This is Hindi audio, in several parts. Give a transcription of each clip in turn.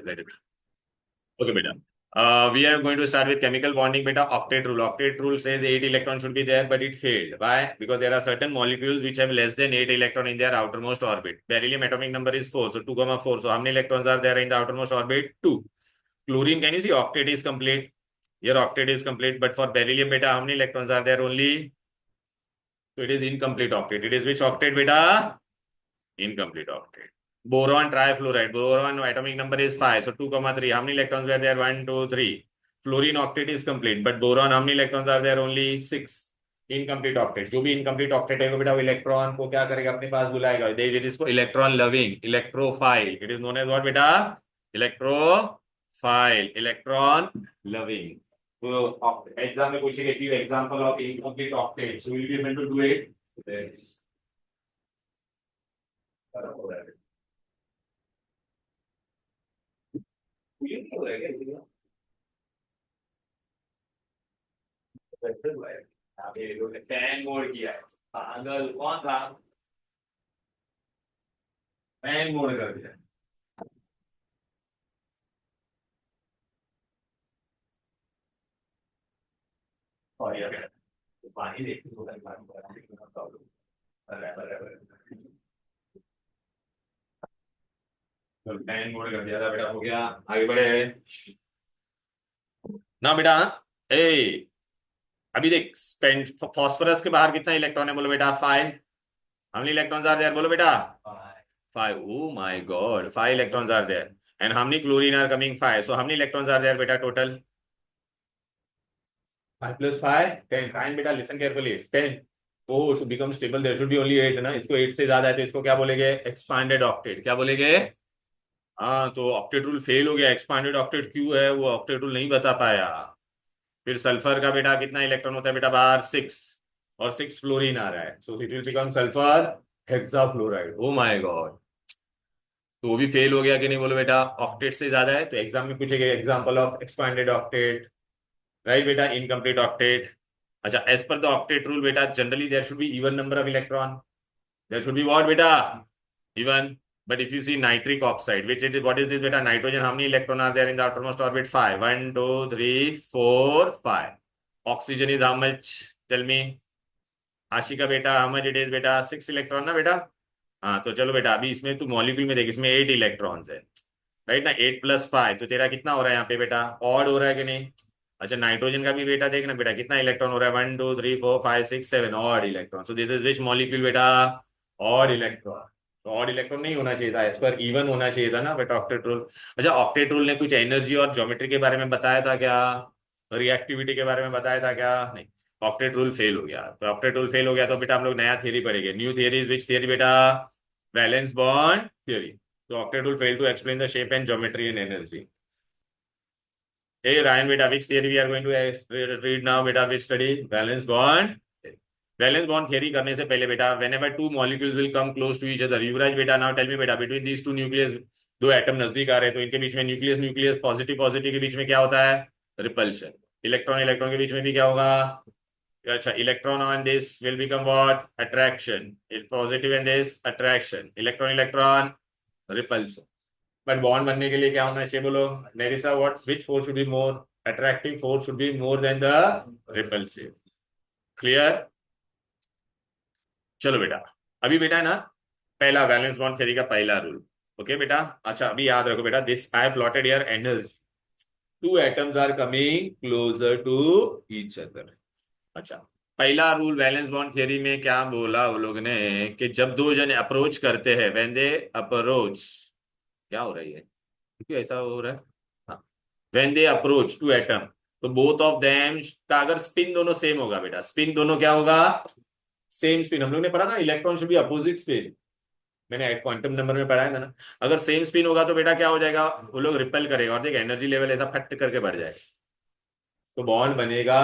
Let it. Okay, beta. We are going to start with chemical bonding, beta. Octet rule. Octet rule says 8 electrons should be there, but it failed. Why? Because there are certain molecules which have less than 8 electrons in their outermost orbit. Beryllium atomic number is 4, so 2, 4. So how many electrons are there in the outermost orbit? 2. Chlorine, can you see octet is complete? Your octet is complete, but for beryllium, beta, how many electrons are there? Only. So it is incomplete octet. It is which octet, beta? Incomplete octet. Boron trifluoride. Boron atomic number is 5. So 2, 3. How many electrons were there? 1, 2, 3. Fluorine octet is complete. But boron, how many electrons are there? Only 6. Incomplete octet. जो भी इनकम्प्लीट ऑक्टेट है बेटा वो इलेक्ट्रॉन को क्या करेगा? अपने पास बुलाएगा. It is electron loving, electrophile. It is known as what बेटा? Electrophile, electron loving. तो एग्जाम में पूछेगा example of incomplete octet. So will be able to do it. Fan mode किया. पागल कौन था? फैन मोड कर दिया. और ये पानी देखते फैन मोड कर दिया था बेटा. हो गया. आगे बढ़े ना बेटा. ए अभी देख, फॉस्फोरस के बाहर कितना इलेक्ट्रॉन है? बोलो बेटा 5. How many electrons are there? बोलो बेटा 5. Oh my God, 5 electrons are there. And how many chlorine are coming? 5. So how many electrons are there beta total? 5 plus 5, 10. Fine beta, listen carefully. 10. Oh, to become stable there should be only 8 ना. इसको 8 से ज्यादा है तो इसको क्या बोलेंगे? Expanded octet. क्या बोलेंगे? हाँ, तो ऑक्टेट रूल फेल हो गया. एक्सपांडेड ऑक्टेट क्यों है? वो ऑक्टेट रूल नहीं बता पाया. फिर सल्फर का बेटा कितना इलेक्ट्रॉन होता है बेटा बाहर? 6. और 6 फ्लोरीन आ रहा है. सो it will become sulphur hexafluoride. O my God. तो वो भी फेल हो गया कि नहीं? बोलो बेटा. ऑक्टेट से ज्यादा है तो एग्जाम में पूछेगा example of expanded octet. Right बेटा. Incomplete octet. अच्छा, as per the octet rule बेटा generally there should be even number of electron. There should be what बेटा? Even. But if you see nitric oxide, which it is, what is this beta? Nitrogen, how many electron are there in the outermost orbit? 5. 1, 2, 3, 4, 5. Oxygen is how much? Tell me. Ashika बेटा how much it is बेटा? 6 इलेक्ट्रॉन ना बेटा. हाँ, तो चलो बेटा अभी इसमें तू मॉलिक्यूल में देख, इसमें 8 इलेक्ट्रॉन्स है. राइट ना. 8 प्लस 5 तो तेरा कितना हो रहा है यहाँ पे बेटा? ऑड हो रहा है कि नहीं? अच्छा, नाइट्रोजन का भी बेटा देखना बेटा कितना इलेक्ट्रॉन हो रहा है? 1, 2, 3, 4, 5, 6, 7. Odd electron. So this is which molecule बेटा? Odd electron. तो ऑड इलेक्ट्रॉन नहीं होना चाहिए था. एज पर इवन होना चाहिए था ना बेटा ऑक्टेट रूल. अच्छा, ऑक्टेट रूल ने कुछ एनर्जी और ज्योमेट्री के बारे में बताया था क्या? रिएक्टिविटी के बारे में बताया था क्या? नहीं. ऑक्टेट रूल फेल हो गया. तो ऑक्टेट रूल फेल हो गया तो बेटा हम लोग नया थियरी पढ़ेंगे. New theory is which theory बेटा? Valence bond theory. तो octet rule fail to explain the shape and geometry and energy. Hey Ryan beta, which theory we are going to read now beta? Which study? Valence bond. Valence bond theory करने से पहले बेटा, whenever two molecules will come close to each other, युवराज बेटा now tell me बेटा, between these two nucleus, दो एटम नजदीक आ रहे हैं तो इनके बीच में न्यूक्लियस न्यूक्लियस पॉजिटिव पॉजिटिव के बीच में क्या होता है? रिपल्शन. इलेक्ट्रॉन इलेक्ट्रॉन के बीच में भी क्या होगा? अच्छा, electron on this will become what? Attraction. It positive and this attraction. Electron electron repulsion. But bond बनने के लिए क्या होना चाहिए? बोलो नेरिसा. What which force should be more attractive? Force should be more than the repulsive. Clear? चलो बेटा अभी बेटा है ना पहला वैलेंस बॉन्ड थ्योरी का पहला रूल. ओके बेटा. अच्छा अभी याद रखो बेटा, this I plotted here energy. Two atoms are coming closer to each other. अच्छा, पहला रूल वैलेंस बॉन्ड थ्योरी में क्या बोला वो लोग ने? कि जब दो जने अप्रोच करते हैं, व्हेन दे अप्रोच, क्या हो रही है? क्यों ऐसा हो रहा है? हाँ, when they approach to atom, तो बोथ ऑफ देम का अगर स्पिन दोनों सेम होगा बेटा, स्पिन दोनों क्या होगा? Same spin. हम लोग ने पढ़ा था electron should be opposite spin. मैंने क्वांटम नंबर में पढ़ाया था ना. अगर सेम स्पिन होगा तो बेटा क्या हो जाएगा? वो लोग रिपेल करेगा और देख एनर्जी लेवल ऐसा फट करके बढ़ जाएगा. तो बॉन्ड बनेगा.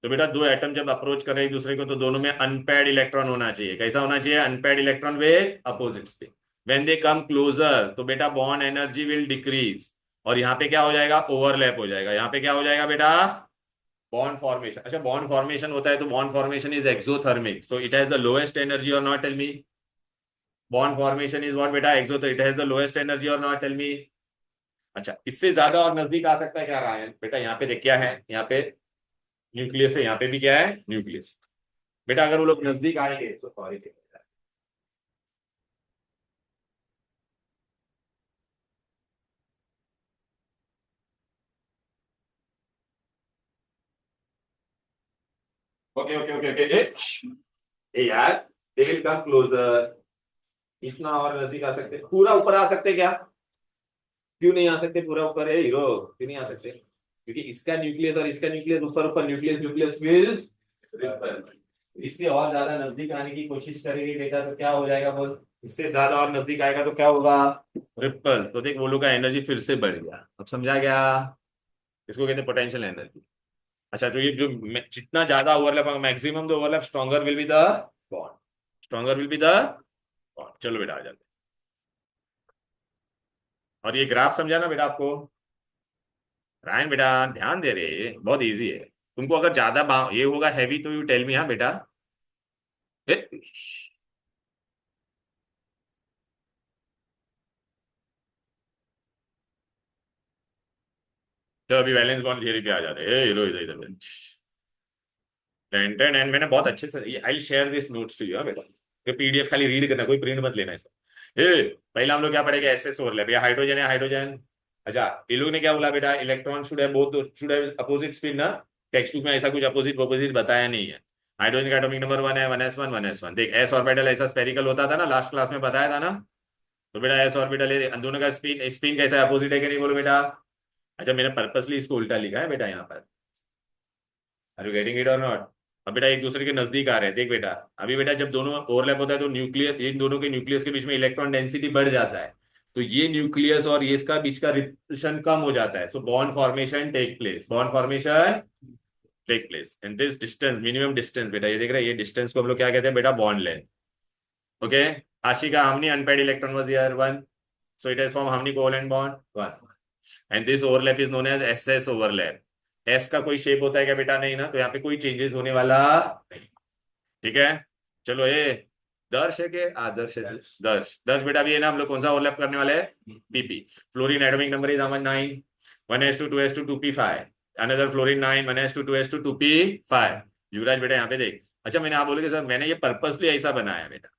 तो बेटा दो एटम जब अप्रोच कर रहे हैं एक दूसरे को तो दोनों में अनपेयर्ड इलेक्ट्रॉन होना चाहिए. कैसा होना चाहिए? Unpaired electron with opposite spin. When they come closer तो बेटा बॉन्ड एनर्जी विल डिक्रीज. और यहाँ पे क्या हो जाएगा? ओवरलैप हो जाएगा. यहाँ पे क्या हो जाएगा बेटा? Bond formation. अच्छा, बॉन्ड फॉर्मेशन होता है तो bond formation is exothermic, so it has the lowest energy or not? Tell me. Bond formation is what बेटा? एक्सो. तो it has the lowest energy or not? Tell me. अच्छा, इससे ज्यादा और नजदीक आ सकता है क्या रहा है बेटा? यहाँ पे देख क्या है, यहाँ पे न्यूक्लियस है, यहाँ पे भी क्या है, न्यूक्लियस। बेटा अगर वो लोग नजदीक आएंगे तो sorry, okay okay okay okay, ए यार, दे विल कम क्लोजर। इतना और नजदीक आ सकते, पूरा ऊपर आ सकते क्या? क्यों नहीं आ सकते पूरा ऊपर? है हीरो, क्यों नहीं आ सकते? क्योंकि इसका न्यूक्लियस और इसका न्यूक्लियस ऊपर ऊपर, न्यूक्लियस न्यूक्लियस विल, इससे और ज्यादा नजदीक आने की कोशिश करेंगे बेटा तो क्या हो जाएगा बोल? इससे ज्यादा और नजदीक आएगा तो क्या होगा? रिपल। तो देख वो लोग का एनर्जी फिर से बढ़ गया, अब समझा गया? इसको कहते हैं पोटेंशियल एनर्जी। अच्छा, तो ये जो जितना ज्यादा overlap, maximum the overlap stronger will be the bond, stronger will be the bond. चलो बेटा आ जाते हैं। और ये ग्राफ समझा ना बेटा आपको? रायन बेटा ध्यान दे रहे, बहुत इजी है। तुमको अगर ज्यादा ये होगा हैवी तो यू टेल मी, हाँ बेटा। ए, चलो अभी वैलेंस बॉन्ड थियरी पे आ जाते हैं। हीरो इधर इधर, टेन टेन एंड मैंने बहुत अच्छे से, I share this notes to you बेटा। ये पीडीएफ खाली रीड करना, कोई प्रिंट मत लेना इसका। पहला हम लोग क्या पढ़ेंगे? एसएस ओवरलैप, या हाइड्रोजन है हाइड्रोजन। अच्छा, ये लोग ने क्या बोला बेटा? Electron should have both, should have opposite spin ना। टेक्स्ट बुक में ऐसा कुछ अपोजिट अपोजिट बताया नहीं है। हाइड्रोजन का एटॉमिक नंबर 1 है, 1s1 1s1। देख एस ऑर्बिटल ऐसा स्पेरिकल होता था ना, लास्ट क्लास में बताया था ना। तो बेटा एस ऑर्बिटल है, दोनों का स्पिन स्पिन कैसा है, अपोजिट है कि नहीं बोलो बेटा? अच्छा, मैंने पर्पसली इसको उल्टा लिखा है बेटा यहाँ पर। आर यू गेटिंग इट और नॉट? अब बेटा एक दूसरे के नजदीक आ रहे हैं, देख बेटा। अभी बेटा जब दोनों ओवरलैप होता है तो न्यूक्लियस, इन दोनों के न्यूक्लियस के बीच में इलेक्ट्रॉन डेंसिटी बढ़ जाता है। तो ये न्यूक्लियस और ये इसका बीच का रिपल्शन कम हो जाता है, so bond formation take place, bond formation take place in this distance, minimum distance. बेटा ये देख रहे हैं, ये डिस्टेंस को हम लोग क्या कहते हैं बेटा? Bond length. ओके, आशिका हमनी unpaired electron was here 1, so it has formed how many covalent bond? 1. And this overlap is known as SS overlap. S का कोई शेप होता है क्या बेटा? नहीं ना, तो यहाँ पे कोई चेंजेस होने वाला नहीं। ठीक है, चलो ये दर्श है के आदर्श है? दर्श, दर्श बेटा भी है ना, हम लोग कौन सा ओवरलैप करने वाले हैं? PP. Fluorine atomic number is 9, 1s2 2p5। Another fluorine 9, 1s2 2p5। युवराज बेटा यहाँ पे देख। अच्छा, मैंने आप बोलोगे सर मैंने ये पर्पसली ऐसा बनाया बेटा।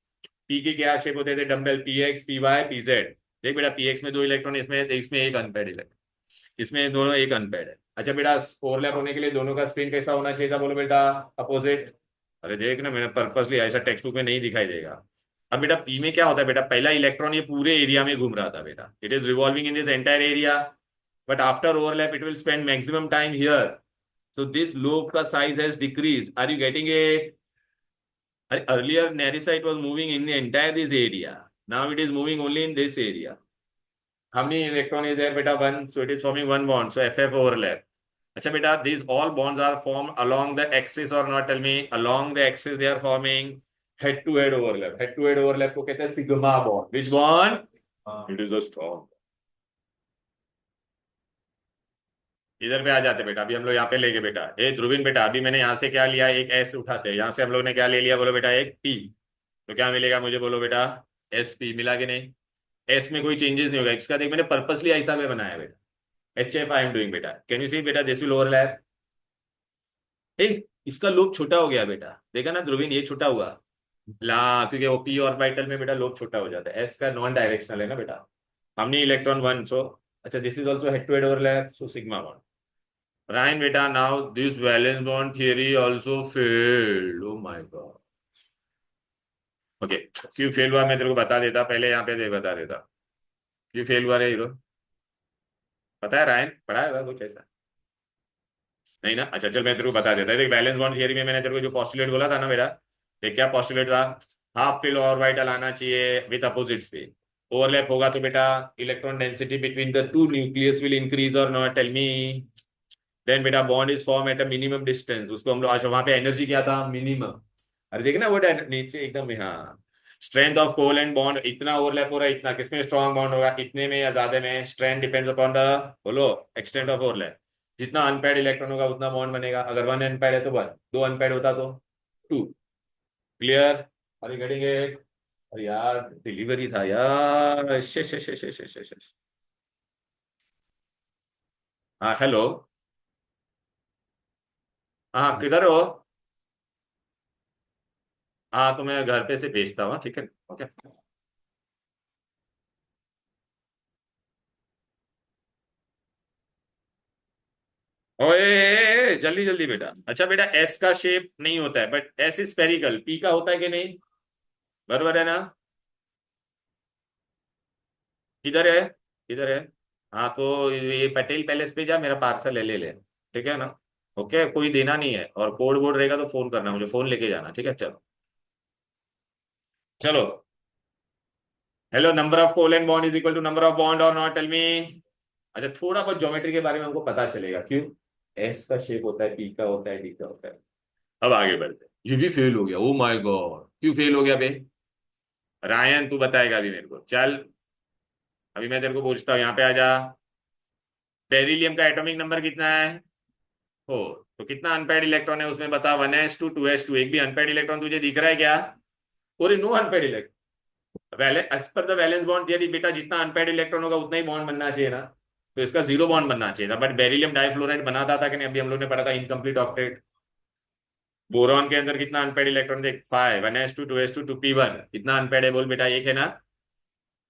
पी के क्या शेप होते थे? Dumbbell, P X P Y P Z. देख बेटा, पी एक्स में 2 इलेक्ट्रॉन, इसमें इसमें एक अनपेड इलेक्ट्रॉन, इसमें दोनों एक अनपेड है। अच्छा बेटा, ओवरलैप होने के लिए दोनों का स्पिन कैसा होना चाहिए था बोलो बेटा? अपोजिट। अरे देख ना, मैंने पर्पसली ऐसा, टेक्स्ट बुक में नहीं दिखाई देगा। अब बेटा पी में क्या होता है बेटा? पहला इलेक्ट्रॉन ये पूरे एरिया में घूम रहा था बेटा, it is revolving in this entire area, but after overlap it will spend maximum time here, so this lobe का size has decreased. Are you getting it? Earlier Nerisite was moving in the entire this area, now it is moving only in this area. How many electron is there beta? 1, so it is forming one bond, so FF overlap. अच्छा बेटा, these all bonds are formed along the axis or not? Tell me, along the axis they are forming head to head overlap. Head to head overlap को कहते हैं sigma bond. Which bond? It is a strong. इधर पे आ जाते बेटा, अभी हम लोग यहाँ पे लेंगे बेटा। ए ध्रुविन बेटा, अभी मैंने यहाँ से क्या लिया? एक एस उठाते हैं, यहाँ से हम लोग ने क्या ले लिया बोलो बेटा? एक पी। तो क्या मिलेगा मुझे बोलो बेटा? एस पी मिला कि नहीं? एस में कोई चेंजेस नहीं होगा, इसका देख मैंने पर्पसली ऐसा में बनाया बेटा। H F I am doing बेटा, कैन यू सी बेटा? This will overlap. इसका लोब छोटा हो गया बेटा, देखा ना ध्रुविन, ये छोटा हुआ ला, क्योंकि वो पी ऑर्बिटल में बेटा लोब छोटा हो जाता है। एस का नॉन डायरेक्शनल है ना बेटा, हमने इलेक्ट्रॉन 1, सो अच्छा this is also head to head overlap, so sigma 1। Ryan beta, now this valence bond theory also failed. Oh my god. Okay, क्यों फेल हुआ मैं तेरे को बता देता, पहले यहाँ पे दे बता देता क्यों फेल हुआ रे हीरो। पता है रायन, पढ़ा है कुछ ऐसा? नहीं ना? अच्छा चल मैं तेरे को बता देता है। देख बैलेंस बॉन्ड थियरी में मैंने तेरे को जो पोस्टुलेट बोला था ना मेरा, देख क्या पोस्टुलेट था? हाफ फिल ऑर्बिटल आना चाहिए विथ अपोजिट स्पिन। ओवरलैप होगा तो बेटा electron density between the two nucleus will increase और नॉट? Tell me. देन बेटा bond is form at a minimum distance, उसको हम लोग, अच्छा वहां पे एनर्जी क्या था? मिनिमम। अरे देखना वो नीचे एकदम, हाँ। स्ट्रेंथ ऑफ कोवलेंट बॉन्ड, इतना ओवरलैप हो रहा है, इतना किसमें स्ट्रॉन्ग बॉन्ड होगा, इतने में या ज्यादा में? स्ट्रेंथ डिपेंड्स अपॉन द, बोलो, एक्सटेंट ऑफ ओवरलैप। जितना अनपेड इलेक्ट्रॉन होगा उतना बॉन्ड बनेगा। अगर 1 अनपेड है तो 1, 2 अनपेड होता तो 2। क्लियर? अरे गेटिंग इट? अरे यार डिलीवरी था यार, शे शे शे शे शे शे शे। हाँ हेलो। हाँ किधर हो? हाँ तो मैं घर पे से भेजता हूँ, ठीक है। ओके। ओए जल्दी जल्दी बेटा। अच्छा बेटा, एस का शेप नहीं होता है, but S is spherical, P का होता है कि नहीं? बराबर है ना? किधर है? किधर है? हाँ तो ये पटेल पैलेस पे जा, मेरा पार्सल ले ले। ठीक है ना? ओके, कोई देना नहीं है, और कोड वोड रहेगा तो फोन करना, मुझे फोन लेके जाना, ठीक है? चलो। चलो। Hello, number of colon bond is equal to number of bond और नॉट, टेल मी। अच्छा, थोड़ा बहुत ज्योमेट्री के बारे में हमको पता चलेगा, क्यों? एस का शेप होता है, पी का होता है, डी का होता है। अब आगे बढ़ते हैं। ये भी फेल हो गया, ओ माय गॉड, क्यों फेल हो गया बे? रायन तू बताएगा अभी मेरे को, चल। अभी मैं तेरे को पूछता हूँ, यहाँ पे आ जा। बेरिलियम का एटॉमिक नंबर कितना है? हो। तो कितना अनपेयर्ड इलेक्ट्रॉन है उसमें, बता। 1s2 2s2, एक भी अनपेयर्ड इलेक्ट्रॉन तुझे दिख रहा है क्या? और no unpaired electron. As per the valence bond theory बेटा, जितना अनपेयर्ड इलेक्ट्रॉन होगा उतना ही बॉन्ड बनना चाहिए ना। तो इसका जीरो बॉन्ड बनना चाहिए था, बट बेरिलियम डाइफ्लोराइड बनाता था कि नहीं? अभी हम लोग ने पढ़ा था इनकम्प्लीट ऑक्टेट। बोरॉन के अंदर कितना अनपेयर्ड इलेक्ट्रॉन देख, 5, 1s2 2s2 2p1, कितना अनपेयर्ड है बोल बेटा? एक है ना?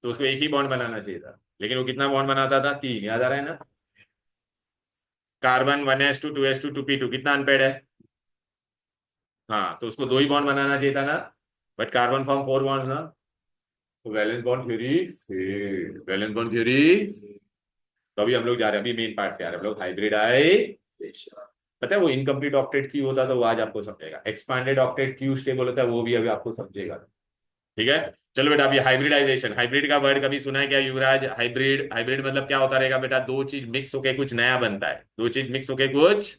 तो उसको एक ही बॉन्ड बनाना चाहिए था, लेकिन वो कितना बॉन्ड बनाता था? 3, याद आ रहा है ना? कार्बन 1s2 2s2 2p2, कितना अनपेयर्ड है? हाँ, तो उसको दो ही बॉन्ड बनाना चाहिए था ना। बट कार्बन फॉर्म 4 बॉन्ड ना। तो valence bond theory fail, valence bond theory. तो अभी हम लोग जा रहे हैं, अभी मेन पार्ट पे आ रहे हैं हम लोग, हाइब्रिडाइजेशन। पता है वो इनकम्प्लीट ऑक्टेट क्यों होता, तो वो आज आपको समझेगा। एक्सपांडेड ऑक्टेट क्यों स्टेबल होता है, वो भी अभी आपको समझेगा। ठीक है। चलो बेटा, अभी हाइब्रिडाइजेशन, हाइब्रिड का वर्ड कभी सुना है क्या युवराज? हाइब्रिड, हाइब्रिड मतलब क्या होता रहेगा बेटा? दो चीज मिक्स होके कुछ नया बनता है, दो चीज मिक्स होके कुछ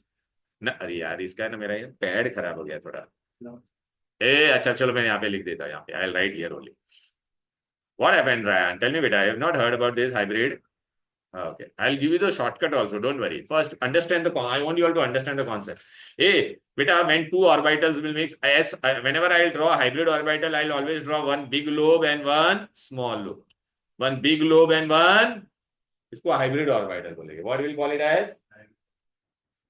न। अरे यार, इसका ना मेरा ये पैड खराब हो गया थोड़ा। ए अच्छा चलो, मैं यहाँ पे लिख देता हूँ, यहाँ पे I right here only. What happened Ryan? Tell me बेटा, I have not heard about this hybrid. Okay, I'll give you the shortcut also. Don't worry. First, understand the. I want you all to understand the concept. Hey, beta, when two orbitals will mix, as whenever I'll draw a hybrid orbital, I'll always draw one big lobe and one small lobe. One big lobe and one. इसको हाइब्रिड ऑर्बिटल बोलेंगे. What we'll call it as?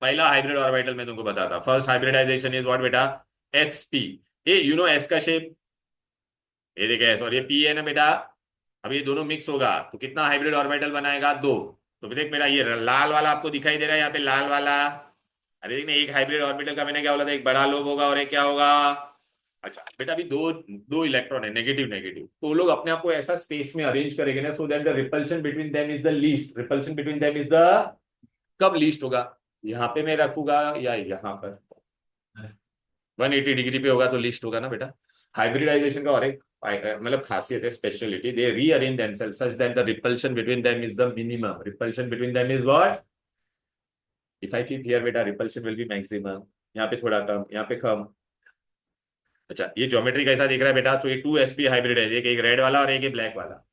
पहला हाइब्रिड ऑर्बिटल मैं तुमको बताता. फर्स्ट हाइब्रिडाइजेशन इज व्हाट बेटा? sp. A you know S का शेप? ये देखे एस और ये पी है ना बेटा. अब ये दोनों मिक्स होगा तो कितना हाइब्रिड ऑर्बिटल बनाएगा? दो. तो देख मेरा ये लाल वाला आपको दिखाई दे रहा है यहाँ पे, लाल वाला. अरे देखना, एक हाइब्रिड ऑर्बिटल का मैंने क्या बोला था, एक बड़ा लोब होगा और एक क्या होगा? अच्छा बेटा, अभी दो दो इलेक्ट्रॉन है, नेगेटिव नेगेटिव, तो वो लोग अपने आप को ऐसा स्पेस में अरेंज करेंगे ना, so that the repulsion between them is the least. Repulsion between them is the, कब लीस्ट होगा? यहाँ पे मैं रखूंगा या यहाँ पर? 180 डिग्री पे होगा तो लीस्ट होगा ना बेटा. हाइब्रिडाइजेशन का और एक मतलब खासियत है, speciality, they rearrange themselves such that the repulsion between them is the minimum. Repulsion between them is what? If I keep here बेटा, रिपल्शन विल बी मैक्सिमम. यहाँ पे थोड़ा कम, यहाँ पे कम. अच्छा, ये ज्योमेट्री कैसा दिख रहा है बेटा? तो ये 2sp हाइब्रिड है, एक रेड वाला और एक ब्लैक वाला.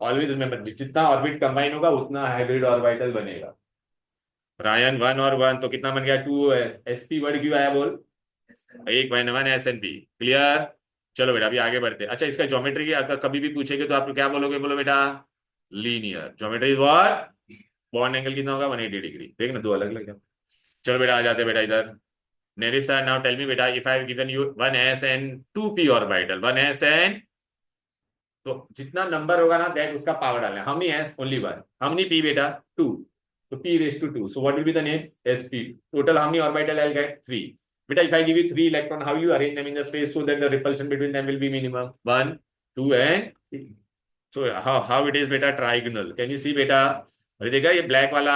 ऑलवेज रिमेंबर, जितना ऑर्बिट कंबाइन होगा उतना हाइब्रिड ऑर्बिटल बनेगा. रायन 1 और 1 तो कितना बन गया? 2sp. वर्ड क्यों आया बोल? एक 1 SNP. क्लियर? चलो बेटा, अभी आगे बढ़ते हैं. अच्छा, इसका ज्योमेट्री की अगर कभी भी पूछेंगे तो आप क्या बोलोगे? बोलो बेटा, linear geometry is what? Bond angle कितना होगा? 180 डिग्री. देख ना, दो अलग अलग है. चलो बेटा, आ जाते हैं बेटा इधर. नेरिसा, नाउ टेल मी बेटा, if I have given you 1s and 2p orbital, 1s and, तो जितना नंबर होगा ना दैट उसका पावर डालना है. How many S? Only one. How many P बेटा? 2. तो p raised to 2, so what will be the name? sp. Total how many orbital I'll get? 3. Beta, if I give you 3 electron, how you arrange them in the space so that the repulsion between them will be minimum? 1, 2 and 3. So how it is beta? Trigonal. Can you see beta? अरे देखा, ये ब्लैक वाला,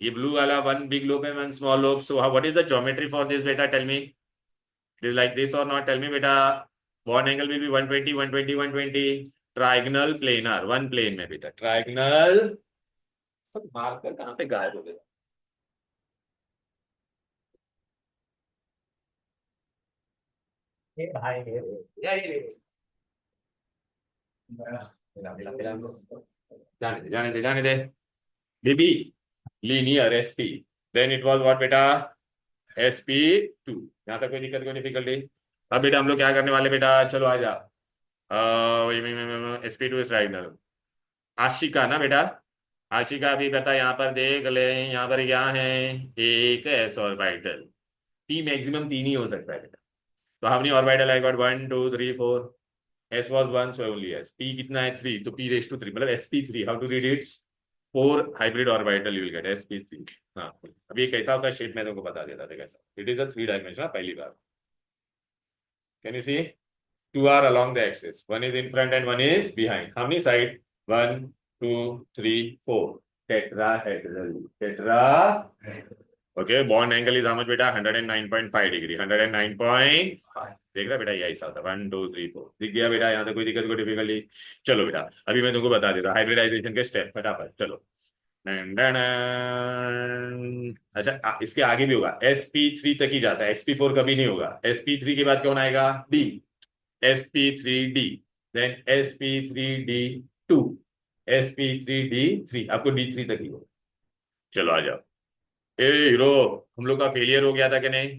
ये ब्लू वाला, one big lobe and one small lobe. So what is the geometry for this बेटा? Tell me. It is like this or not? Tell me beta. Bond angle will be 120, 120, 120. Trigonal planar, one plane में बेटा. Trigonal. मार्कर कहाँ पे गायब हो गया? ये भाई ये जाने दे baby. Linear SP. Then it was what बेटा? sp2. यहाँ तक कोई दिक्कत, कोई डिफिकल्टी? अब बेटा हम लोग क्या करने वाले बेटा? चलो आ जा. sp2 is trigonal. आशिका ना बेटा? आशिका भी बता, यहाँ पर देख ले, यहाँ पर क्या है, एक एस ऑर्बिटल। पी मैक्सिमम तीन ही हो सकता है बेटा। तो how many orbital I got, 1 2 3 4। S was one, so only S. P कितना है, 3, तो पी रेस टू 3 मतलब sp3। How to read it, 4 hybrid orbital you will get sp3। हाँ, अब ये कैसा होता है शेप, मैं तुमको बता देता था कैसा। इट इज अ 3 डायमेंशन, पहली बार। Can you see, two are along the axis, one is in front and one is behind. How many side, 1 2 3 4। Tetrahedral, tetra. Okay, bond angle is how much बेटा, 109.5 डिग्री, 109.5। देख रहा बेटा, यही हिसाब था, 1 2 3 4 दिख गया बेटा, यहाँ तो कोई दिक्कत, कोई डिफिकल्टी। चलो बेटा, अभी मैं तुमको बता देता हाइब्रिडाइजेशन के स्टेप फटाफट, चलो। Done, done, done. अच्छा, इसके आगे भी होगा, sp3 तक ही जा सकता है, sp4 कभी नहीं होगा। sp3 के बाद कौन आएगा, d, sp3d, then sp3d2, sp3d3, आपको d3 तक ही होगा। चलो आ जाओ। ए हीरो, हम लोग का फेलियर हो गया था कि नहीं,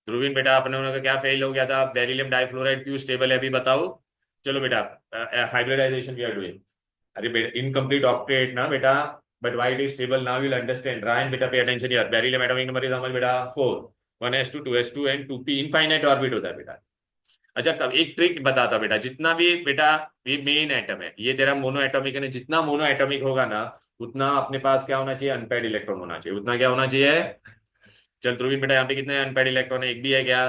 ध्रुवीन बेटा अपने लोगों का क्या फेल हो गया था, बेरिलियम डाइफ्लोराइड क्यों स्टेबल है अभी बताओ। चलो बेटा, हाइब्रिडाइजेशन वी आर डूइंग। अरे बेटा, इनकम्प्लीट ऑक्टेट ना बेटा, but why it is stable now, will understand. Ryan बेटा pay attention here, beryllium atomic number is how much बेटा, 4। 1s2 2s2 and 2p infinite orbit होता है बेटा। अच्छा, कब एक ट्रिक बताता बेटा, जितना भी बेटा ये मेन एटम है, ये तेरा मोनो एटॉमिक है ना, जितना मोनो एटॉमिक होगा ना, उतना अपने पास क्या होना चाहिए, अनपेयर्ड इलेक्ट्रॉन होना चाहिए, उतना क्या होना चाहिए। चल ध्रुवीन बेटा, यहाँ पे कितने अनपेयर्ड इलेक्ट्रॉन है, एक भी है क्या।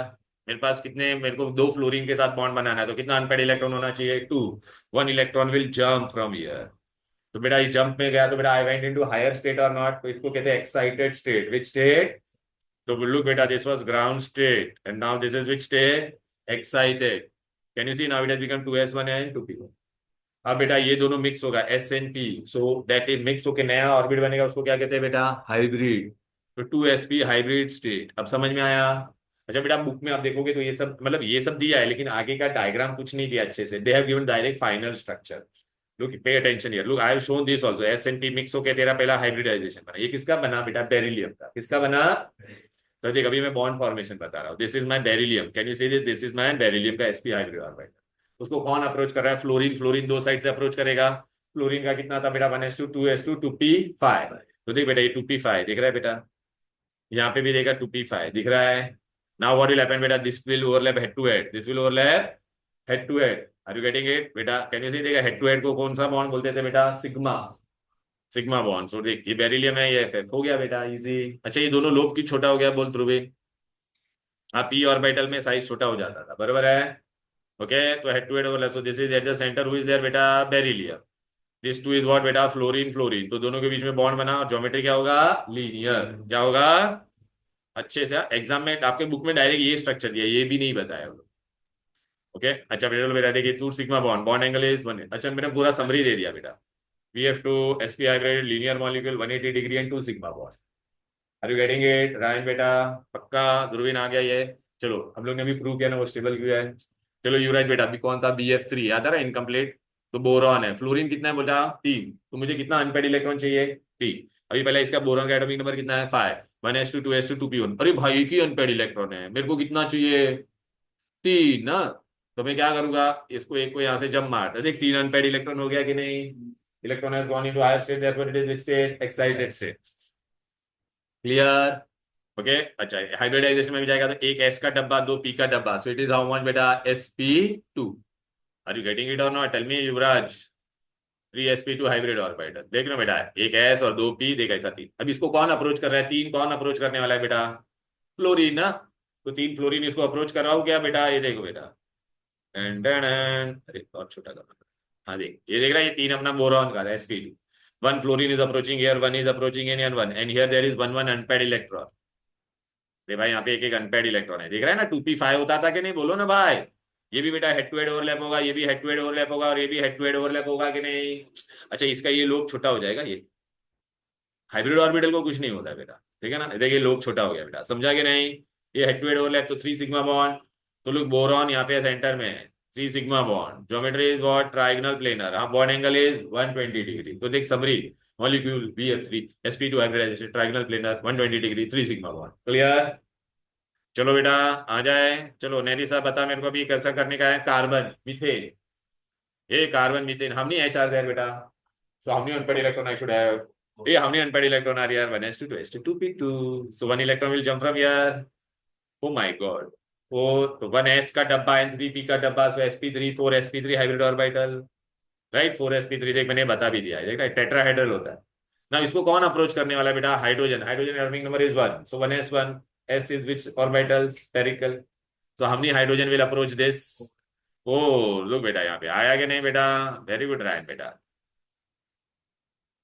मेरे पास कितने, मेरे को दो फ्लोरीन के साथ बॉन्ड बनाना है, तो कितना अनपेयर्ड इलेक्ट्रॉन होना चाहिए, 2। 1 electron will jump from here. तो बेटा ये जंप में गया, तो बेटा I went into higher state और नॉट, तो इसको कहते हैं एक्साइटेड स्टेट। विच स्टेट, तो लुक बेटा, this was ground state and now this is which state, excited. Can you see, now it has become 2s1 and 2p। अब बेटा ये दोनों मिक्स होगा, SN2, so that is mix होके नया ऑर्बिट बनेगा, उसको क्या कहते हैं बेटा, हाइब्रिड। तो 2sp हाइब्रिड स्टेट, अब समझ में आया। अच्छा बेटा, बुक में आप देखोगे तो ये सब मतलब ये सब दिया है, लेकिन आगे का डायग्राम कुछ नहीं दिया अच्छे से। They have given direct final structure. Look, पे attention here, look I have shown this also. SN2 mix होके तेरा पहला हाइब्रिडाइजेशन बना। ये किसका बना बेटा, बेरिलियम का। किसका बना, तो देख अभी मैं बॉन्ड फॉर्मेशन बता रहा हूँ। This is my beryllium, can you see this, this is my beryllium का sp हाइब्रिड ऑर्बिट। उसको कौन अप्रोच कर रहा है, फ्लोरीन। फ्लोरीन दो साइड से अप्रोच करेगा। फ्लोरीन का कितना था बेटा, 1s2 2s2 2p5। तो देख बेटा, ये 2p5 दिख रहा है बेटा, यहाँ पे भी देखा 2p5 दिख रहा है। नाउ व्हाट विल हैपन बेटा, this will overlap head to head, this will overlap head to head. Are you getting it बेटा, कैन यू सी, देखा हेड टू हेड को कौन सा बॉन्ड बोलते थे बेटा, सिग्मा। Sigma bond. सो देख, ये बेरिलियम है, ये FF हो गया बेटा, इजी। अच्छा, ये दोनों लोब की छोटा हो गया, बोल ध्रुवे। हाँ, p ऑर्बिटल में साइज छोटा हो जाता था, बराबर है। ओके, तो head to head overlap, so this is at the center, who is there बेटा, beryllium. This two is what बेटा, फ्लोरीन। फ्लोरीन, तो दोनों के बीच में बॉन्ड बना, और ज्योमेट्री क्या होगा, लीनियर। क्या होगा, अच्छे से एग्जाम में आपके बुक में डायरेक्ट ये स्ट्रक्चर दिया, ये भी नहीं बताया वो लोग। ओके, अच्छा बेटा, बेटा देखिए, two sigma bond, bond angle is 1। अच्छा, मैंने पूरा समरी दे दिया बेटा। VF2 sp hybrid linear molecule 180 degree and 2 sigma bond. Are you getting it Ryan बेटा, पक्का। ध्रुवीन आ गया ये। चलो, हम लोग ने भी प्रूव किया ना वो स्टेबल क्यों है। चलो युवराज बेटा, अभी कौन था, BF3 याद आ रहा है, इनकम्प्लीट। तो बोरॉन है। फ्लोरीन कितना है बोला, 3, तो मुझे कितना अनपेड इलेक्ट्रॉन चाहिए, 3। अभी पहले इसका बोरॉन का एटॉमिक नंबर कितना है, 5। 1s2 2s2 2p1। अरे भाई, एक ही अनपेड इलेक्ट्रॉन है, मेरे को कितना चाहिए, 3 ना। तो मैं क्या करूंगा, इसको एक को यहाँ से जम मार, तो देख 3 अनपेड इलेक्ट्रॉन हो गया कि नहीं। Electron has gone into higher state, therefore it is which state, excited state. Clear. Okay, अच्छा हाइब्रिडाइजेशन में भी जाएगा, तो एक S का डब्बा, 2p का डब्बा, so it is how much बेटा, sp2। Are you getting it और not, tell me Yuvraj. 3sp2 hybrid orbital, देख लो बेटा, एक S और 2p, देखा ऐसा 3। अब इसको कौन अप्रोच कर रहा है, 3 कौन अप्रोच करने वाला है बेटा, फ्लोरीन ना। तो 3 फ्लोरीन इसको अप्रोच कर रहा हूँ क्या बेटा, ये देखो बेटा। अरे और छोटा करना। हाँ देख, ये देख रहा है, ये 3 अपना बोरॉन का sp2। 1 fluorine is approaching here, 1 is approaching in and 1, and here there is 1 1 unpaired electron. अरे भाई, यहाँ पे एक एक अनपेड इलेक्ट्रॉन है, दिख रहा है ना, 2p5 होता था कि नहीं, बोलो ना भाई। ये भी बेटा हेड टू हेड ओवरलैप होगा, ये भी हेड टू हेड ओवरलैप होगा, और ये भी हेड टू हेड ओवरलैप होगा कि नहीं। अच्छा, इसका ये लोब छोटा हो जाएगा, ये हाइब्रिड ऑर्बिटल को कुछ नहीं होता है बेटा, ठीक है ना। देखिए लोब छोटा हो गया बेटा, समझा कि नहीं। ये हेड टू हेड ओवरलैप, तो 3 सिग्मा बॉन्ड। तो लुक, बोरॉन यहाँ पे सेंटर में है, 3 sigma bond, geometry is what, trigonal planar. हाँ, बॉन्ड एंगल इज 120 डिग्री। तो देख summary, molecule BF3 sp2 hybridisation, trigonal planar, 120 degree, 3 sigma bond. Clear. चलो बेटा, आ जाए। चलो नैरी साहब बता मेरे को अभी कैसा करने का है, कार्बन मीथेन। ये कार्बन मीथेन, हम नहीं HR देर बेटा, So how many unpaired electron I should have? Yeah, how many unpaired electron are here? 1s2, 2s2, 2p2. So one electron will jump from here. Oh my God. तो 1s का डब्बा एंड 3p का डब्बा, सो sp3 4sp3 hybrid orbital, right. 4sp3 देख मैंने बता भी दिया है, देख रहा है, टेट्राहेड्रल होता है ना। इसको कौन अप्रोच करने वाला बेटा? Hydrogen. Hydrogen atomic number is 1, so 1s1, s is which orbital? Spherical. So how many hydrogen will approach this? Oh look बेटा, यहाँ पे आया कि नहीं बेटा? वेरी गुड राइट बेटा।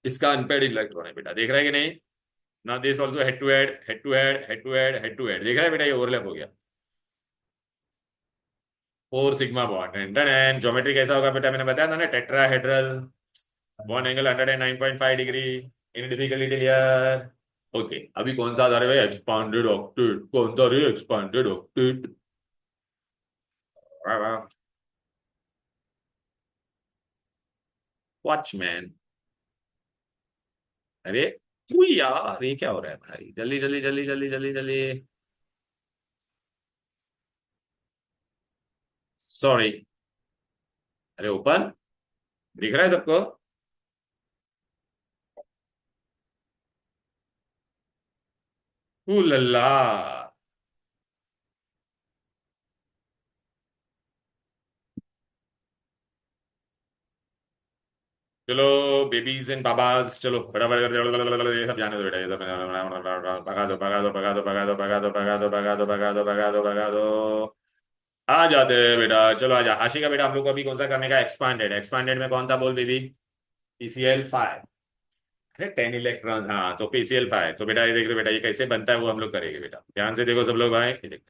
इसका अनपेड इलेक्ट्रॉन है बेटा, देख रहा है कि नहीं? ना this also head to head, head to head, head to head, head to head, देख रहा है बेटा? ये ओवरलैप हो गया। 4 सिग्मा बॉन्ड एंड ज्योमेट्री कैसा होगा बेटा? मैंने बताया था ना, tetrahedral, bond angle 109.5 degree, in difficulty clear. Okay, अभी कौन सा आ रहा है? Expanded octet. कौन सा रे? Expanded octet. वॉचमैन। अरे तू यार, ये क्या हो रहा है भाई? जल्दी जल्दी जल्दी जल्दी जल्दी जल्दी। सॉरी। अरे ओपन, दिख रहा है सबको? लल्ला। चलो बेबीज एंड बाबाज, चलो फटाफट कर दो, ये सब जाने दो बेटा, ये सब भगा दो भगा दो भगा दो भगा दो भगा दो भगा दो भगा दो भगा दो भगा दो भगा दो। आ जाते हैं बेटा, चलो आजा। आशिका बेटा, हम लोग को अभी कौन सा करने का? एक्सपांडेड। एक्सपांडेड में कौन था बोल बेबी? PCl5। अरे 10 इलेक्ट्रॉन, हाँ तो PCl5। तो बेटा ये देख रहे बेटा, ये कैसे बनता है वो हम लोग करेंगे बेटा, ध्यान से देखो सब लोग भाई, ये देख।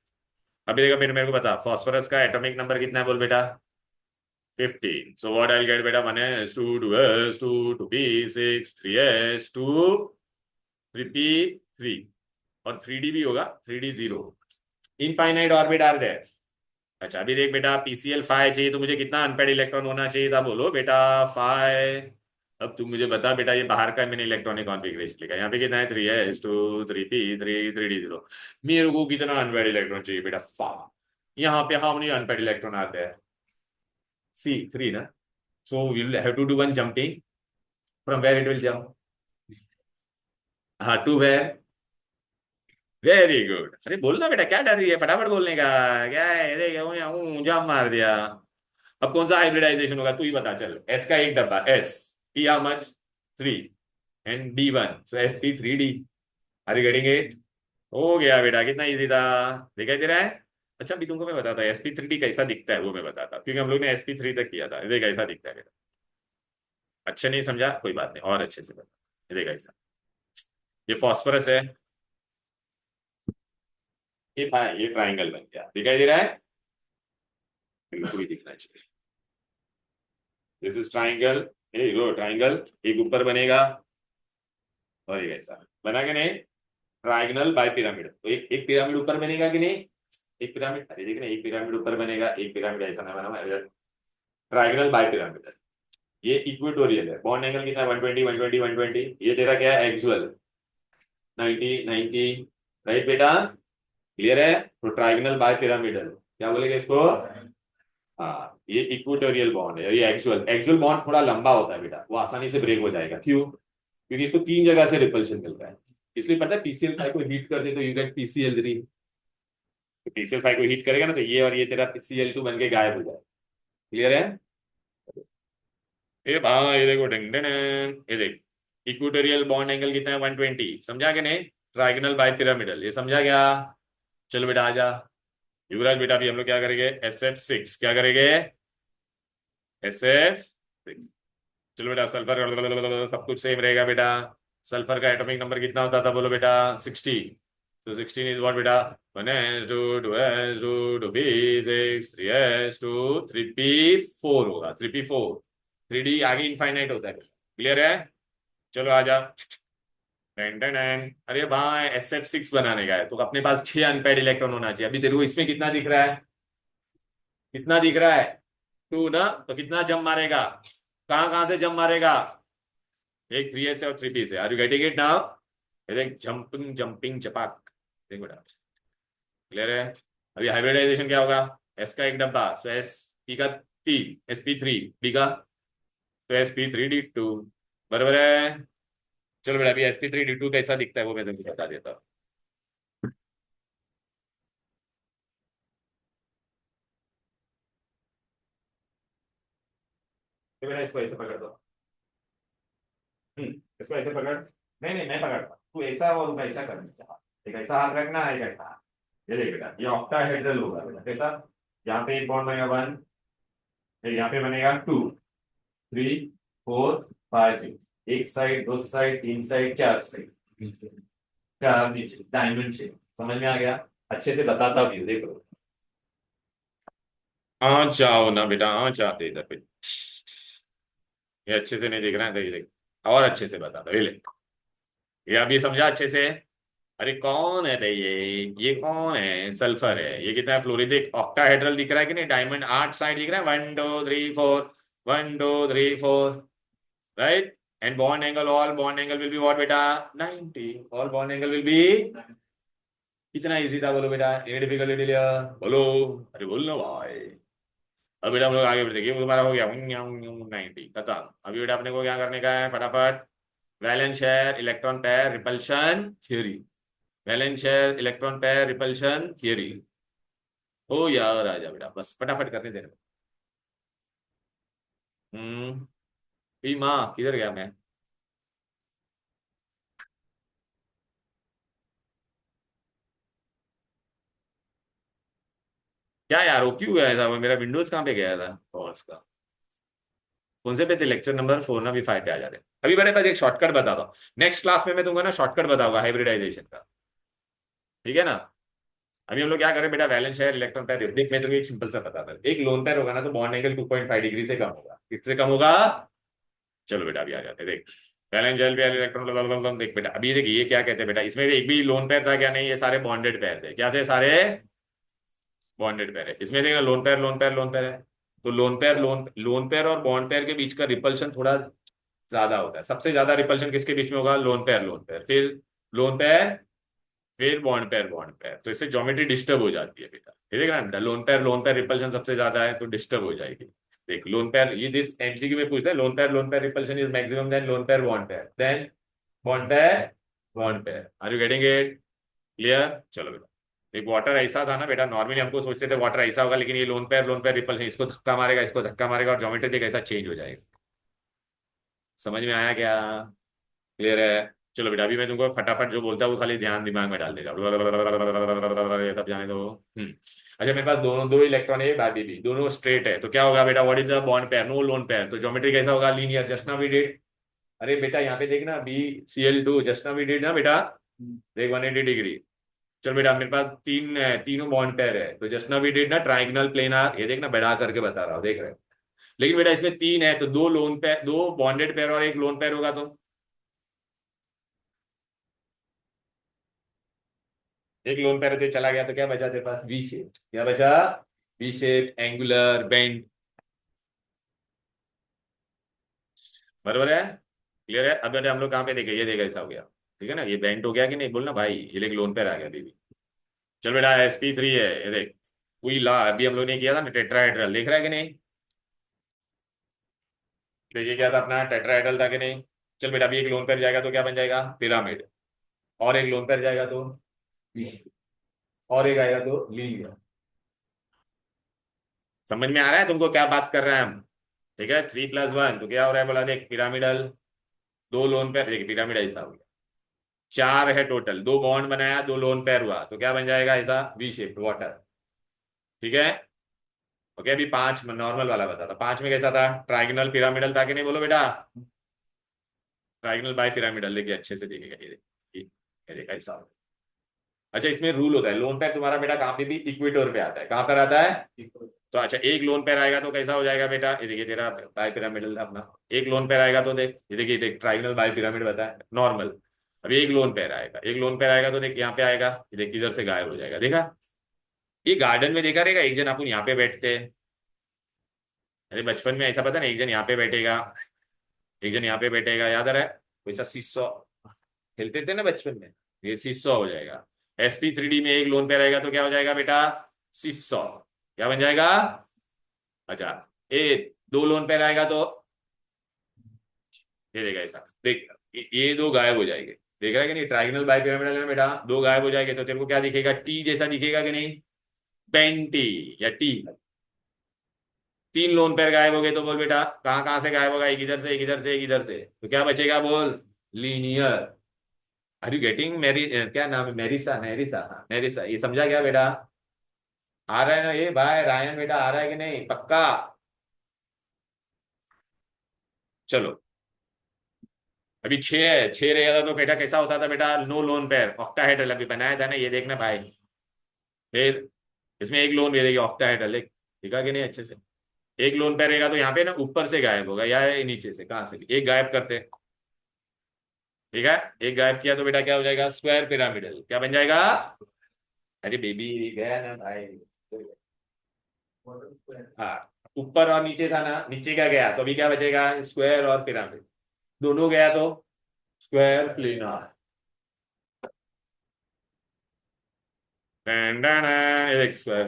अभी देखो मेरे को बता, फास्फोरस का एटॉमिक नंबर कितना है बोल बेटा? 15। So what I'll get बेटा? 1s 2 2s 2 2p6 3s 2 3p3, और 3d भी होगा, 3d 0। Infinite orbit are there. अच्छा अभी देख बेटा, PCl5 चाहिए तो मुझे कितना अनपेड इलेक्ट्रॉन होना चाहिए था बोलो बेटा? 5। अब तुम मुझे बता बेटा, ये बाहर का मैंने इलेक्ट्रॉनिक कॉन्फ़िगरेशन लिखा, यहाँ पे कितना है? 3s 2 3p3 3d 0। मेरे को कितना अनपेड इलेक्ट्रॉन चाहिए बेटा? 5। यहाँ पे हाउ मेनी अनपेड इलेक्ट्रॉन आते हैं? C3 ना। So we will have to do one jumping. From where it will jump? हाँ, to where? Very good. अरे बोलना बेटा, क्या डर रही है? फटाफट बोलने का। क्या है? देख जंप मार दिया। अब कौन सा हाइब्रिडाइजेशन होगा? तू ही बता चल। एस का एक डब्बा, S P how much? 3 and D1, सो sp3d। Are you getting it? हो गया बेटा, कितना इजी था। दिखाई दे रहा है? अच्छा अभी तुमको मैं बताता हूँ sp3d कैसा दिखता है, वो मैं बताता हूँ, क्योंकि हम लोग ने sp3 तक किया था। देख ऐसा दिखता है बेटा। अच्छे नहीं समझा? कोई बात नहीं, और अच्छे से बता। देख ऐसा, ये फॉस्फोरस है, ये था, ये ट्राइंगल बन गया, दिखाई दे रहा है? बिल्कुल ही दिखना चाहिए। दिस इज ट्राइंगल, ये लो ट्राइंगल, एक ऊपर बनेगा और एक ऐसा बना के नहीं? Trigonal bipyramid. तो एक पिरामिड ऊपर बनेगा कि नहीं? एक पिरामिड, अरे देखना, एक पिरामिड ऊपर बनेगा, एक पिरामिड ऐसा ना बना, ट्राइगनल बाय पिरामिड। ये इक्वेटोरियल है। बॉन्ड एंगल कितना है? 120 120 120। ये तेरा क्या है? एक्चुअल 90 90। राइट बेटा, क्लियर है? तो ट्राइगनल बाय पिरामिडल क्या बोलेंगे इसको? हाँ, ये इक्वेटोरियल बॉन्ड है। ये एक्चुअल एक्चुअल बॉन्ड थोड़ा लंबा होता है बेटा, वो आसानी से ब्रेक हो जाएगा। क्यों? क्योंकि इसको 3 जगह से रिपल्शन मिल रहा है। इसलिए पता है, PCl5 को हीट कर दे तो यू गेट PCl3। तो PCl5 को हीट करेगा ना, तो ये और ये तेरा PCl2 बन के गायब हो जाए। क्लियर है? ये भाई ये देखो, डन डन डन। ये देख, इक्वेटोरियल बॉन्ड एंगल कितना है? 120। समझा कि नहीं? ट्राइगनल बाय पिरामिडल, ये समझा क्या? चलो बेटा आजा। युवराज बेटा, अभी हम लोग क्या करेंगे? SF6 क्या करेंगे? SF6। चलो बेटा, सल्फर सब कुछ सेम रहेगा बेटा। सल्फर का एटॉमिक नंबर कितना होता था बोलो बेटा? 60। तो 16 इज व्हाट बेटा? 1s 2 2s 2 2p6 3s 2 3p4 होगा, 3p4। 3d आगे इनफाइनाइट होता है। क्लियर है? चलो आजा। Ten ten ten. अरे भाई SF6 बनाने का है तो अपने पास 6 अनपेड इलेक्ट्रॉन होना चाहिए। अभी तेरे को इसमें कितना दिख रहा है? कितना दिख रहा है? 2 ना। तो कितना जंप मारेगा? कहां कहां से जंप मारेगा? एक 3s से और 3p से। Are you getting it now? देख, जंपिंग जंपिंग चपाक। देख बेटा, क्लियर है? अभी हाइब्रिडाइजेशन क्या होगा? एस का एक डब्बा, सो एस पी का 3, sp3, डी का तो sp3d2। बराबर है। चलो बेटा अभी sp3d2 कैसा दिखता है वो मैं तुमको बता देता हूँ। तो बेटा इसको ऐसे पकड़ दो। इसको ऐसे पकड़। नहीं नहीं नहीं पकड़, तू ऐसा और ऐसा कर, एक ऐसा हाथ रखना है, एक ऐसा। ये देख बेटा, ये ऑक्टाहेड्रल होगा बेटा, कैसा? यहाँ पे एक बॉन्ड बनेगा 1, फिर यहाँ पे बनेगा 2, 3, 4, 5, 6, एक साइड, दो साइड, तीन साइड, चार साइड, चार नीचे डायमंड शेप। समझ में आ गया? अच्छे से बताता भी हूँ, देखो। हाँ जाओ ना बेटा, हाँ जाते इधर पे। ये अच्छे से नहीं दिख रहा है, देख देख। और अच्छे से बताता, ये ले। ये अभी समझा अच्छे से? अरे कौन है भाई ये कौन है? सल्फर है। ये कितना है? फ्लोरीन। देख ऑक्टाहेड्रल दिख रहा है कि नहीं? डायमंड 8 साइड दिख रहा है, 1 2 3 4, 1 2 3 4, right? And bond angle, all bond angle will be what बेटा? 90। All bond angle will be. कितना इजी था बोलो बेटा, ये डिफिकल्टी लिया बोलो। अरे बोल ना भाई। अब बेटा हम लोग आगे बढ़ते, ये तुम्हारा हो गया 90 खत्म। अभी बेटा अपने को क्या करने का है फटाफट? Valence shell electron pair repulsion theory. Valence shell electron pair repulsion theory. ओ यार आ जा बेटा, बस फटाफट करने देना। हम्म। ई माँ किधर गया मैं? क्या यार वो क्यों गया था? वो मेरा विंडोज कहाँ पे गया था कॉल्स का? कौन से पे थे? लेक्चर नंबर 4 ना? भी 5 पे आ जा रहे हैं। अभी बड़े पास एक शॉर्टकट बताता हूँ। नेक्स्ट क्लास में मैं तुमको ना शॉर्टकट बताऊंगा हाइब्रिडाइजेशन का। ठीक है ना? अभी हम लोग क्या करें बेटा? Valence shell electron pair. देख मैं तुम्हें एक सिंपल सा बताता हूँ। एक लोन पेयर होगा ना तो बॉन्ड एंगल 2.5 डिग्री से कम होगा। किससे कम होगा? चलो बेटा अभी आ जाते हैं, देख। वैलेंस शेयर पेयर इलेक्ट्रॉन, देख बेटा अभी देख ये क्या कहते हैं बेटा, इसमें एक भी लोन पेयर था क्या? नहीं, ये सारे बॉन्डेड पेयर थे। क्या थे? सारे बॉन्डेड पेयर है। इसमें देखना lone pair lone pair lone pair है। तो लोन पेयर लोन पेयर और बॉन्ड पेयर के बीच का रिपल्शन थोड़ा ज्यादा होता है। सबसे ज्यादा रिपल्शन किसके बीच में होगा? लोन पेयर, फिर लोन पेयर, फिर बॉन्ड पेयर। तो इससे ज्योमेट्री डिस्टर्ब हो जाती है बेटा। ये देख ना, लोन पेयर रिपल्शन सबसे ज्यादा है तो डिस्टर्ब हो जाएगी। देख लोन पेयर, ये दिस एमसीक्यू में पूछता है, lone pair repulsion is maximum then lone pair bond pair, then bond pair. Are you getting it? Clear? चलो बेटा। एक वाटर ऐसा था ना बेटा, नॉर्मली हमको सोचते थे वाटर ऐसा होगा, लेकिन ये लोन पेयर रिपल्शन, इसको धक्का मारेगा, इसको धक्का मारेगा, और ज्योमेट्री देख ऐसा चेंज हो जाएगा। समझ में आया क्या? क्लियर है? चलो बेटा अभी मैं तुमको फटाफट जो बोलता हूँ वो खाली ध्यान दिमाग में डाल देगा, ये सब जाने दो। अच्छा मेरे पास दोनों दो इलेक्ट्रॉन है, बाबी भी दोनों स्ट्रेट है, तो क्या होगा बेटा? What is the bond pair? No lone pair, तो ज्योमेट्री कैसा होगा? Linear, just now we did. अरे बेटा यहाँ पे देखना, BCl2 just now we did ना बेटा। देख 180 डिग्री। चल बेटा मेरे पास तीन है, तीनों बॉन्ड पेयर है, तो जस्ट नाउ वी डिड ना ट्राइगनल प्लेनार। ये देखना बढ़ा करके बता रहा हूँ, देख रहे हो? लेकिन बेटा इसमें तीन है, तो दो लोन पेयर, दो बॉन्डेड पेयर और एक लोन पेयर होगा, तो एक लोन पैर तो चला गया, तो क्या बचा तेरे पास? V shape. क्या बचा? V shape angular bend. बरोबर है? क्लियर है? अब बेटा हम लोग कहाँ पे देखे? ये देखा ऐसा हो गया। ठीक है ना? ये बेंड हो गया कि नहीं बोलना भाई? ये लेकिन लोन पैर आ गया बीबी। चल बेटा sp3 है ये देख। वही ला अभी हम लोग ने किया था ना टेट्राहेड्रल, देख रहा है कि नहीं? देखिए क्या था अपना टेट्राहेड्रल था कि नहीं? चल बेटा अभी एक लोन पैर जाएगा तो क्या बन जाएगा? पिरामिड। और एक लोन पैर जाएगा तो और एक आएगा तो लीनियर। समझ में आ रहा है तुमको क्या बात कर रहे हैं हम? ठीक है, 3+1 तो क्या हो रहा है बोला, देख पिरामिडल। दो लोन पेयर, देखिए पिरामिड ऐसा हो गया। चार है टोटल, दो बॉन्ड बनाया, दो लोन पेयर हुआ, तो क्या बन जाएगा? ऐसा वी शेप वाटर। ठीक है? ओके अभी पांच नॉर्मल वाला बता था, पांच में कैसा था? ट्राइगनल पिरामिडल था कि नहीं बोलो बेटा? ट्राइगनल बाय पिरामिडल, देखिए अच्छे से देखिएगा, ये देखिए ये देखा ऐसा होगा। अच्छा इसमें रूल होता है, लोन पेयर तुम्हारा बेटा कहाँ पे भी इक्वेटर पे आता है। कहाँ पर आता है? तो अच्छा एक लोन पेयर आएगा तो कैसा हो जाएगा बेटा? ये देखिए तेरा बाय पिरामिडल था अपना। एक लोन पेयर आएगा तो देख, ये देखिए देख ट्राइगनल बाय पिरामिड बताया नॉर्मल। अभी एक लोन पेयर आएगा, एक लोन पेयर आएगा तो देख यहाँ पे आएगा, ये देख इधर से गायब हो जाएगा, देखा? ये गार्डन में देखा रहेगा, एक जन अपन यहाँ पे बैठते हैं। अरे बचपन में ऐसा पता ना, एक जन यहाँ पे बैठेगा, एक जन यहाँ पे बैठेगा, याद आ रहा है? वैसा सीसॉ खेलते थे ना बचपन में। ये सीसॉ हो जाएगा। sp3d में एक लोन पेयर आएगा तो क्या हो जाएगा बेटा? सीसॉ। क्या बन जाएगा? अच्छा, ए दो लोन पेयर आएगा तो ये देखा ऐसा देख, ये दो गायब हो जाएंगे। देख रहा है कि नहीं, ट्राइगोनल बाई पिरामिडल में बेटा दो गायब हो जाएंगे, तो तेरे को क्या दिखेगा, टी जैसा दिखेगा कि नहीं, पेंटी या टी। तीन लोन पेयर गायब हो गए तो बोल बेटा कहाँ कहाँ से गायब होगा, एक इधर से, एक इधर से, एक इधर से, तो क्या बचेगा बोल, लीनियर। आर यू गेटिंग मेरी, क्या नाम है, मेरिसा, नेरिसा, हाँ, नेरिसा, ये समझा क्या बेटा, आ रहा है ना ये भाई रायन बेटा, आ रहा है कि नहीं पक्का। चलो, अभी छह है, छह रहेगा था तो बेटा कैसा होता था बेटा, नो लोन पेयर ऑक्टाहेड्रल अभी बनाया था ना, ये देखना भाई। फिर इसमें एक लोन दे देगी ऑक्टाहेड्रल, देख दिखा कि नहीं अच्छे से। एक लोन पेयर रहेगा तो यहाँ पे ना ऊपर से गायब होगा या नीचे से, कहाँ से भी एक गायब करते हैं। ठीक है, एक गायब किया तो बेटा क्या हो जाएगा, स्क्वायर पिरामिडल, क्या बन जाएगा। अरे बेबी गया ना भाई। हाँ, ऊपर और नीचे था ना, नीचे क्या गया तो अभी क्या बचेगा, स्क्वायर और पिरामिड। दोनों गया तो स्क्वायर प्लेनर। ये देख स्क्वायर,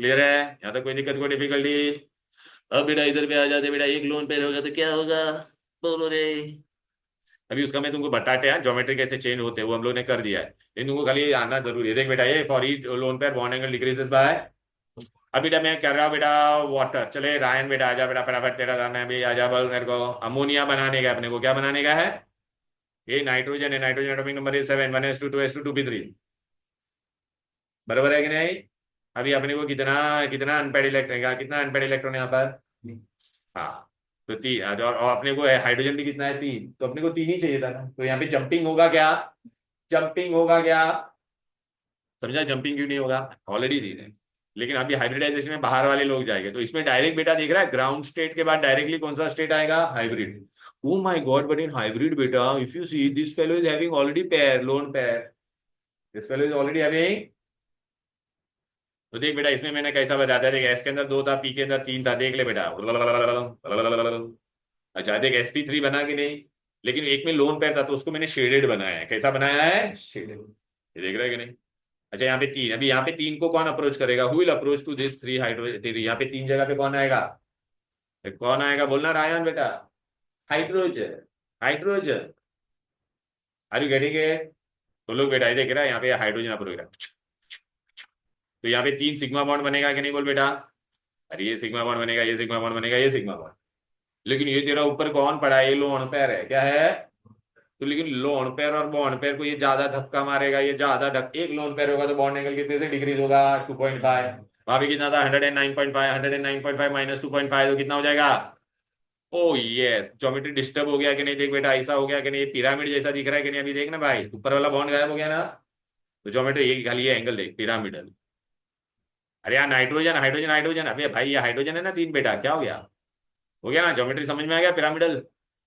क्लियर है, यहाँ तक कोई दिक्कत कोई डिफिकल्टी। अब बेटा इधर पे आ जाते बेटा, एक लोन पे होगा तो क्या होगा, बोलो रे। अभी उसका मैं तुमको बताते हैं ज्योमेट्री कैसे चेंज होते हैं, वो हम लोग ने कर दिया है, लेकिन तुमको खाली ये आना जरूरी है। देख बेटा, ये for each loan pair bond angle decreases by. अब बेटा मैं कर रहा हूँ बेटा वाटर, चले रायन बेटा आजा बेटा फटाफट, तेरा जाना है अभी, आजा बोल मेरे को, अमोनिया बनाने का है अपने को, क्या बनाने का है, ये नाइट्रोजन है, nitrogen atomic number is 7, 1s2 2s2 2p3, बराबर है कि नहीं। अभी अपने को कितना, कितना अनपेड इलेक्ट्रॉन, कितना अनपेड इलेक्ट्रॉन यहाँ पर, हाँ, तो तीन, और अपने को हाइड्रोजन भी कितना है, तीन, तो अपने को तीन ही चाहिए था ना, तो यहाँ पे जंपिंग होगा क्या, जंपिंग होगा क्या, समझा, जंपिंग क्यों नहीं होगा, ऑलरेडी तीन है। लेकिन अभी हाइब्रिडाइजेशन में बाहर वाले लोग जाएंगे, तो इसमें डायरेक्ट बेटा देख रहा है, ग्राउंड स्टेट के बाद डायरेक्टली कौन सा स्टेट आएगा, hybrid. Oh my god, but in hybrid बेटा if you see this fellow is having already pair, lone pair, this fellow is already having. तो देख बेटा इसमें मैंने कैसा बताया था, देख एस के अंदर दो था, पी के अंदर तीन था, देख ले बेटा। अच्छा देख sp3 बना कि नहीं, लेकिन एक में लोन पेयर था तो उसको मैंने शेडेड बनाया है, कैसा बनाया है, शेडेड, ये देख रहा है कि नहीं। अच्छा यहाँ पे तीन, अभी यहाँ पे तीन को कौन अप्रोच करेगा, who will approach to this three hydrogen, यहाँ पे तीन जगह पे कौन आएगा, कौन आएगा बोलना रायन बेटा, hydrogen, hydrogen, are you getting it. तो लोग बेटा ये देख रहा है, यहाँ पे हाइड्रोजन अप्रोच करेगा, तो यहाँ पे तीन सिग्मा बॉन्ड बनेगा कि नहीं बोल बेटा, अरे ये सिग्मा बॉन्ड बनेगा, ये सिग्मा बॉन्ड बनेगा, ये सिग्मा बॉन्ड। लेकिन ये तेरा ऊपर कौन पड़ा है, ये लोन पेयर है, क्या है, तो लेकिन लोन पेयर और बॉन्ड पेयर को ये ज्यादा धक्का मारेगा, ये ज्यादा धक्का, एक लोन पेयर होगा तो बॉन्ड एंगल कितने से डिक्रीज होगा, 2.5, वहां पे कितना था 109.5, 109.5 माइनस 2.5 तो कितना हो जाएगा। ओ यस, ज्योमेट्री डिस्टर्ब हो गया कि नहीं, देख बेटा ऐसा हो गया कि नहीं, पिरामिड जैसा दिख रहा है कि नहीं, अभी देख ना भाई, ऊपर वाला बॉन्ड गायब हो गया ना, तो ज्योमेट्री ये खाली ये एंगल देख पिरामिडल। अरे यार नाइट्रोजन, हाइड्रोजन, हाइड्रोजन, अबे भाई ये हाइड्रोजन है ना तीन बेटा, क्या हो गया ना, ज्योमेट्री समझ में आ गया, पिरामिडल,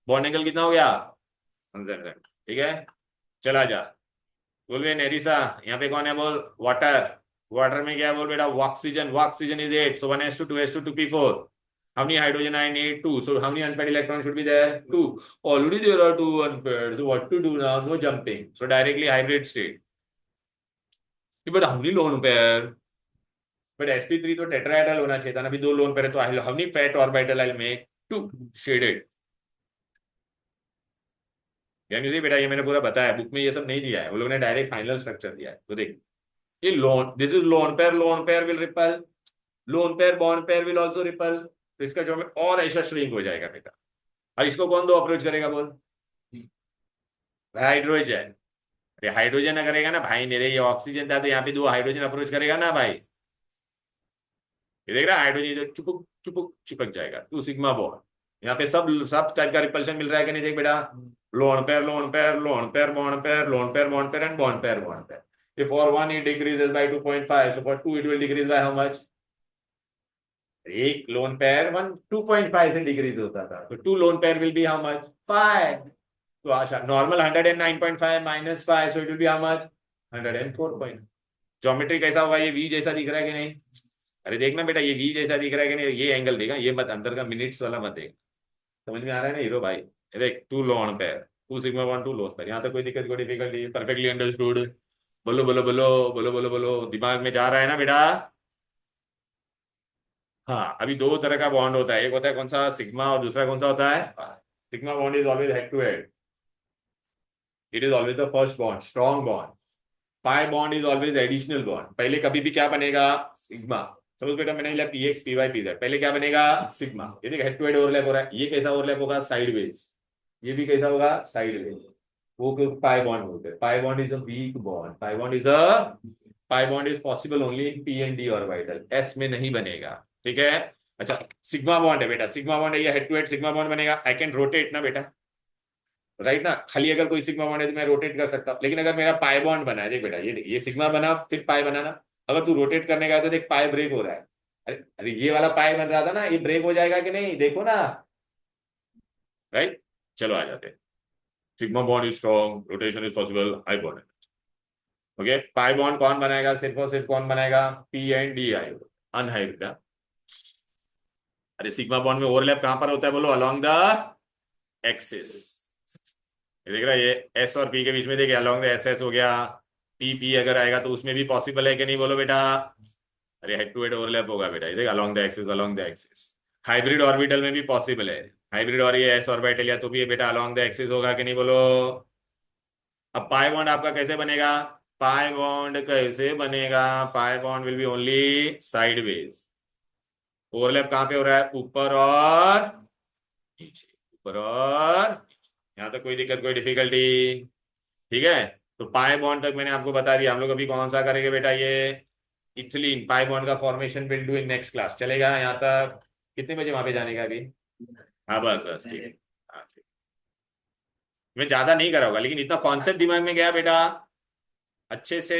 बॉन्ड एंगल कितना हो गया, 100, ठीक है। चला जा, बोल बे नेरिसा, यहाँ पे कौन है बोल, वाटर, वाटर में क्या है बोल बेटा, oxygen, oxygen is 8, so 1s2 2s2 2p4, how many hydrogen I need 2, so how many unpaired electrons should be there, 2, already there are 2 unpaired, so what to do now, no jumping, so directly hybrid state, but how many lone pair, but sp3 तो टेट्राहेड्रल होना चाहिए था ना, अभी दो लोन पेयर है, तो how many fat orbital I'll make 2 shaded। यानी जी बेटा ये मैंने पूरा बताया, बुक में ये सब नहीं दिया है, वो लोग ने डायरेक्ट फाइनल स्ट्रक्चर दिया है, तो देख ये loan, this is loan pair will ripple, loan pair bond pair will also ripple, तो इसका जो और ऐसा श्रिंक हो जाएगा बेटा। और इसको कौन दो अप्रोच करेगा बोल, हाइड्रोजन, अरे हाइड्रोजन ना करेगा ना भाई मेरे, ये ऑक्सीजन था तो यहाँ पे दो हाइड्रोजन अप्रोच करेगा ना भाई, ये देख रहा है हाइड्रोजन इधर चुपक चुपक चिपक जाएगा, टू सिग्मा बॉन्ड, यहाँ पे सब सब टाइप का रिपल्शन मिल रहा है कि नहीं, देख बेटा, lone pair, lone pair, lone pair bond pair, lone pair bond pair and bond pair bond pair. If for one it decreases by 2.5, so for two it will decrease by how much? एक लोन पेयर वन 2.5 से डिक्रीज होता था, तो two lone pair will be how much, 5, तो अच्छा normal 109.5 minus 5, so it will be how much, 104 point. Geometry कैसा होगा, ये वी जैसा दिख रहा है कि नहीं, अरे देखना बेटा ये वी जैसा दिख रहा है कि नहीं, ये एंगल देगा, ये मत अंदर का मिनट्स वाला मत देख, समझ में आ रहा है ना हीरो भाई, ये देख two lone pair, two sigma one two lone pair, यहाँ तक कोई दिक्कत कोई डिफिकल्टी, परफेक्टली अंडरस्टूड, बोलो बोलो बोलो बोलो बोलो बोलो, दिमाग में जा रहा है ना बेटा। हाँ, अभी दो तरह का बॉन्ड होता है, एक होता है कौन सा, सिग्मा, और दूसरा कौन सा होता है, sigma bond is always head to head, it is always the first bond, strong bond. Pi bond is always additional bond. पहले कभी भी क्या बनेगा, सिग्मा। सपोज बेटा मैंने लिया P X P Y P Z, पहले क्या बनेगा, सिग्मा। ये देख हेड टू हेड ओवरलैप हो रहा है, ये कैसा ओवरलैप होगा, साइडवेज। ये भी कैसा होगा, साइडवेज। वो क्यों पाई बॉन्ड बोलते हैं। पाई bond is a weak bond, pi bond is possible only in P and D orbital, S में नहीं बनेगा। ठीक है। अच्छा सिग्मा बॉन्ड है बेटा, सिग्मा बॉन्ड है, ये head to head sigma bond बनेगा। आई कैन रोटेट ना बेटा, राइट ना। खाली अगर कोई सिग्मा बॉन्ड है तो मैं रोटेट कर सकता हूँ, लेकिन अगर मेरा पाई बॉन्ड बना है, देख बेटा ये सिग्मा बना फिर पाई बनाना, अगर तू रोटेट करने का है तो देख पाई ब्रेक हो रहा है। अरे अरे ये वाला पाई बन रहा था ना, ये ब्रेक हो जाएगा कि नहीं, देखो ना, राइट। चलो आ जाते हैं। Sigma bond is strong, rotation is possible, high bond. Okay pi bond कौन बनाएगा, सिर्फ और सिर्फ कौन बनाएगा, P and D I, unhybrid. अरे सिग्मा बॉन्ड में ओवरलैप कहां पर होता है बोलो, अलोंग द एक्सिस। ये देख रहा है, ये एस और पी के बीच में देखिए अलोंग द एस एस हो गया। पी पी अगर आएगा तो उसमें भी पॉसिबल है कि नहीं बोलो बेटा। अरे हेड टू हेड ओवरलैप होगा बेटा, ये देख along the axis, along the axis. Hybrid orbital में भी पॉसिबल है, हाइब्रिड और ये एस ऑर्बिटल या तो भी ये बेटा अलोंग द एक्सिस होगा कि नहीं बोलो। अब पाई बॉन्ड आपका कैसे बनेगा, पाई बॉन्ड कैसे बनेगा, pi bond will be only sideways. Overlap कहां पे हो रहा है, ऊपर और नीचे, ऊपर और यहां तक कोई दिक्कत कोई डिफिकल्टी। ठीक है। तो पाई बॉन्ड तक मैंने आपको बता दिया। हम लोग अभी कौन सा करेंगे बेटा, ये इथिलीन पाई बॉन्ड का formation will do in next class. चलेगा यहाँ तक, कितने बजे वहां पे जाने का अभी। हाँ बस बस ठीक है। हाँ ठीक। मैं ज्यादा नहीं करा होगा लेकिन इतना कॉन्सेप्ट दिमाग में गया बेटा अच्छे से।